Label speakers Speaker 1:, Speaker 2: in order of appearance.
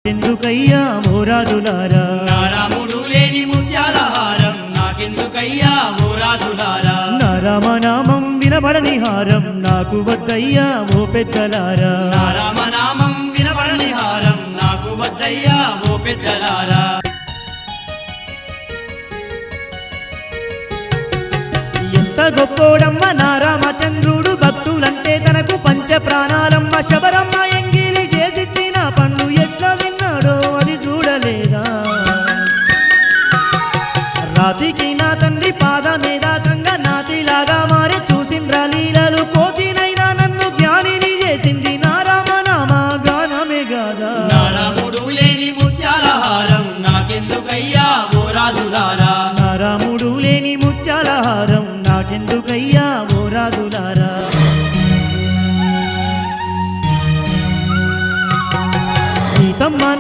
Speaker 1: ఎందుకయ్యా ఓ రాజులారా
Speaker 2: నా రాముడు లేని ముత్యాల హారం నాకెందుకయ్యా ఓ రాజులారా
Speaker 1: నా రామనామం వినబడని హారం నాకు వద్దయ్యా ఓ పెద్దలారా
Speaker 2: నా రామనామం వినబడని హారం నాకు వద్దయ్యా ఓ పెద్దలారా
Speaker 1: ఎంత గొప్పోడమ్మ నా రామచంద్రుడు భక్తులంటే తనకు పంచ ప్రాణాలమ్మ శబరమ్మ